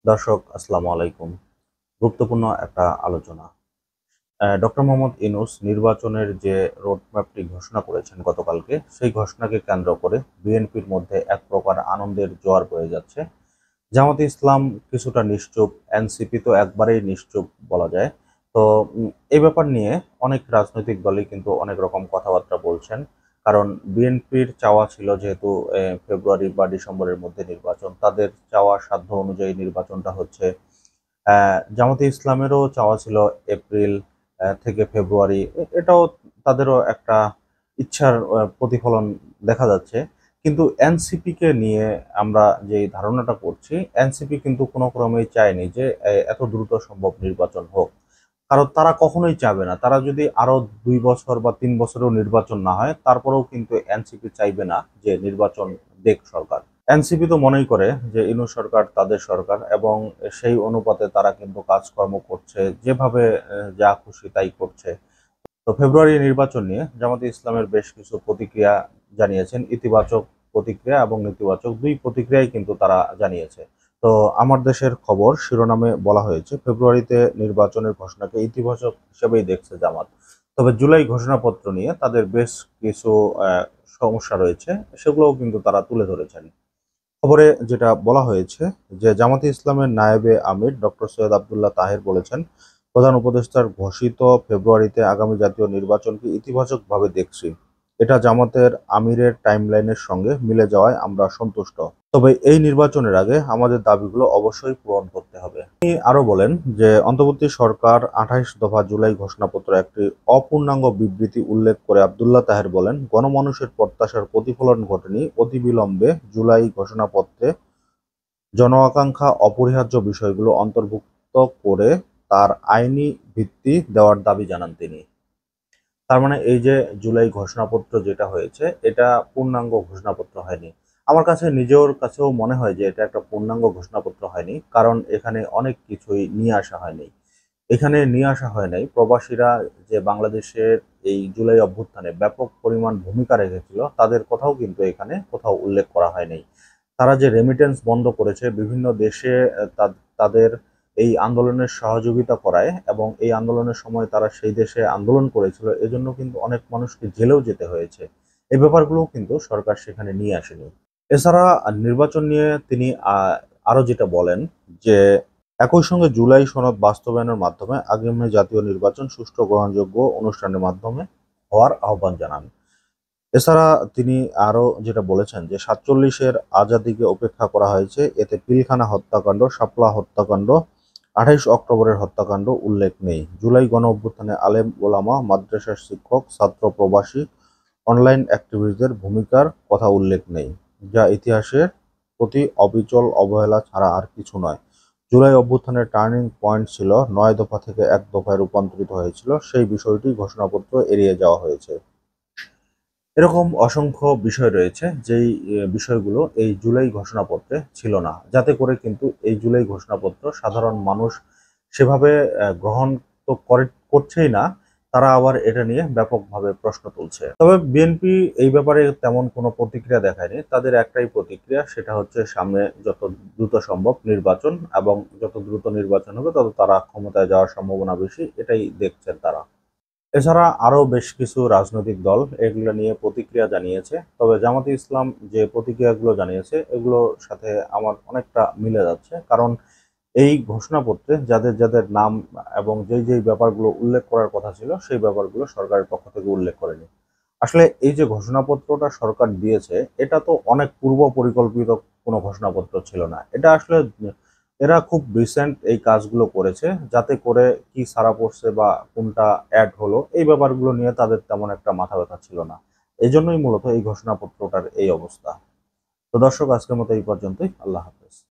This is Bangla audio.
দর্শক আসসালামু আলাইকুম। গুরুত্বপূর্ণ একটা আলোচনা। ডক্টর মোহাম্মদ ইউনূস নির্বাচনের যে রোডম্যাপটি ঘোষণা করেছেন গতকালকে, সেই ঘোষণাকে কেন্দ্র করে বিএনপির মধ্যে এক প্রকার আনন্দের জোয়ার বয়ে যাচ্ছে। জামাতে ইসলাম কিছুটা নিশ্চুপ, এনসিপি তো একবারেই নিশ্চুপ বলা যায়। তো এই ব্যাপার নিয়ে অনেক রাজনৈতিক দলই কিন্তু অনেক রকম কথাবার্তা বলছেন। কারণ বিএনপির চাওয়া ছিল যেহেতু ফেব্রুয়ারি বা ডিসেম্বরের মধ্যে নির্বাচন, তাদের চাওয়া সাধ্য অনুযায়ী নির্বাচনটা হচ্ছে। জামাতে ইসলামেরও চাওয়া ছিল এপ্রিল থেকে ফেব্রুয়ারি। এটাও তাদেরও একটা ইচ্ছার প্রতিফলন দেখা যাচ্ছে। কিন্তু এনসিপি কে নিয়ে আমরা যে ধারণাটা করছি, এনসিপি কিন্তু কোনো ক্রমেই চায়নি যে এত দ্রুত সম্ভব নির্বাচন হোক। কারণ তারা কখনোই চাবে না। তারা যদি আরো ২ বছর বা ৩ বছরেও নির্বাচন না হয়, তারপরেও কিন্তু এনসিপি চাইবে না যে নির্বাচন দেখ সরকার। এনসিপি তো মনেই করে যে ইউনূস সরকার তাদের সরকার, এবং সেই অনুপাতে তারা কিন্তু কাজকর্ম করছে, যেভাবে যা খুশি তাই করছে। তো ফেব্রুয়ারি নির্বাচন নিয়ে জামাতে ইসলামের বেশ কিছু প্রতিক্রিয়া জানিয়েছেন, ইতিবাচক প্রতিক্রিয়া এবং নেতিবাচক দুই প্রতিক্রিয়াই কিন্তু তারা জানিয়েছে। তো আমার দেশের খবর শিরোনামে বলা হয়েছে, ফেব্রুয়ারিতে নির্বাচনের ঘোষণাকে ইতিবাচক হিসেবেই দেখছে জামাত। তবে জুলাই ঘোষণাপত্র নিয়ে তাদের বেশ কিছু সমস্যা রয়েছে, সেগুলোও কিন্তু তারা তুলে ধরেছেন। খবরে যেটা বলা হয়েছে যে জামাতে ইসলামের নায়েবে আমির ডক্টর সৈয়দ আবদুল্লাহ তাহের বলেছেন, প্রধান উপদেষ্টার ঘোষিত ফেব্রুয়ারিতে আগামী জাতীয় নির্বাচনকে ইতিবাচকভাবে দেখছি। এটা জামাতের আমিরের টাইমলাইনের সঙ্গে মিলে যাওয়ায় আমরা সন্তুষ্ট। তবে এই নির্বাচনের আগে আমাদের দাবিগুলো অবশ্যই পূরণ করতে হবে। তিনি আরো বলেন যে অন্তর্বর্তী সরকার ২৮ দফা জুলাই ঘোষণাপত্র একটি অপূর্ণাঙ্গ বিবৃতি উল্লেখ করে আবদুল্লাহ তাহের বলেন, গণমানুষের প্রত্যাশার প্রতিফলন ঘটেনি, অতিবিলম্বে জুলাই ঘোষণাপত্রে জন আকাঙ্ক্ষা অপরিহার্য বিষয়গুলো অন্তর্ভুক্ত করে তার আইনি ভিত্তি দেওয়ার দাবি জানান তিনি। তার মানে এই যে জুলাই ঘোষণাপত্র যেটা হয়েছে, এটা পূর্ণাঙ্গ ঘোষণাপত্র হয়নি। আমার কাছে নিজের কাছেও মনে হয় যে এটা একটা পূর্ণাঙ্গ ঘোষণাপত্র হয়নি, কারণ এখানে অনেক কিছুই নিয়ে আসা হয়নি। এখানে নিয়ে আসা হয় নাই প্রবাসীরা যে বাংলাদেশের এই জুলাই অভ্যুত্থানে ব্যাপক পরিমাণ ভূমিকা রেখেছিল, তাদের কথাও কিন্তু এখানে কোথাও উল্লেখ করা হয়নি। তারা যে রেমিটেন্স বন্ধ করেছে বিভিন্ন দেশে, তাদের এই আন্দোলনের সহযোগিতা করায়, এবং এই আন্দোলনের সময় তারা সেই দেশে আন্দোলন করেছিল, এজন্য কিন্তু অনেক মানুষকে জেলেও যেতে হয়েছে। এই ব্যাপারগুলোও কিন্তু সরকার সেখানে নিয়ে আসেনি। এছাড়া নির্বাচন নিয়ে তিনি আরো যেটা বলেন যে একই সঙ্গে জুলাই সনদ বাস্তবায়নের মাধ্যমে আগামী জাতীয় নির্বাচন সুষ্ঠু গ্রহণযোগ্য অনুষ্ঠানের মাধ্যমে হওয়ার আহ্বান জানান। এছাড়া তিনি আরো যেটা বলেছেন যে ৪৭-এর আজাদিকে উপেক্ষা করা হয়েছে, এতে পিলখানা হত্যাকাণ্ড, শাপলা হত্যাকাণ্ড, ২৮ অক্টোবরের হত্যাকাণ্ড উল্লেখ নেই। জুলাই গণ অভ্যুত্থানে আলেম ওলামা, মাদ্রাসার শিক্ষক, ছাত্র, প্রবাসী, অনলাইন অ্যাক্টিভিস্টদের ভূমিকার কথা উল্লেখ নেই, যা ইতিহাসের প্রতি অবিচল অবহেলা ছাড়া আর কিছু নয়। জুলাই অভ্যুত্থানের টার্নিং পয়েন্ট ছিল ৯ দফা থেকে ১ দফায় রূপান্তরিত হয়েছিল, সেই বিষয়টি ঘোষণাপত্র এড়িয়ে যাওয়া হয়েছে। এরকম অসংখ্য বিষয় রয়েছে যেই বিষয়গুলো এই জুলাই ঘোষণাপত্রে ছিল না, যাতে করে কিন্তু এই জুলাই ঘোষণাপত্র সাধারণ মানুষ সেভাবে গ্রহণ তো করছেই না, তারা আবার এটা নিয়ে ব্যাপকভাবে প্রশ্ন তুলছে। তবে বিএনপি এই ব্যাপারে তেমন কোনো প্রতিক্রিয়া দেখায়নি। তাদের একটাই প্রতিক্রিয়া, সেটা হচ্ছে সামনে যত দ্রুত সম্ভব নির্বাচন, এবং যত দ্রুত নির্বাচন হবে তত তারা ক্ষমতায় যাওয়ার সম্ভাবনা বেশি, এটাই দেখছেন তারা। এছাড়া আরো বেশ কিছু রাজনৈতিক দল এগুলো নিয়ে প্রতিক্রিয়া জানিয়েছে। তবে জামাতে ইসলাম যে প্রতিক্রিয়াগুলো জানিয়েছে, এগুলোর সাথে আমার অনেকটা মিলে যাচ্ছে। কারণ এই ঘোষণাপত্রে যাদের যাদের নাম এবং যেই ব্যাপারগুলো উল্লেখ করার কথা ছিল, সেই ব্যাপারগুলো সরকারের পক্ষ থেকে উল্লেখ করেনি। আসলে এই যে ঘোষণাপত্রটা সরকার দিয়েছে, এটা তো অনেক পূর্ব পরিকল্পিত কোনো ঘোষণাপত্র ছিল না। এটা আসলে এরা খুব রিসেন্ট এই কাজগুলো করেছে, যাতে করে কি ছাড়া পড়ছে বা কোনটা অ্যাড হলো, এই ব্যাপারগুলো নিয়ে তাদের তেমন একটা মাথা ব্যথা ছিল না। এই জন্যই মূলত এই ঘোষণাপত্রটার এই অবস্থা। তো দর্শক, আজকের মতো এই পর্যন্তই। আল্লাহ হাফেজ।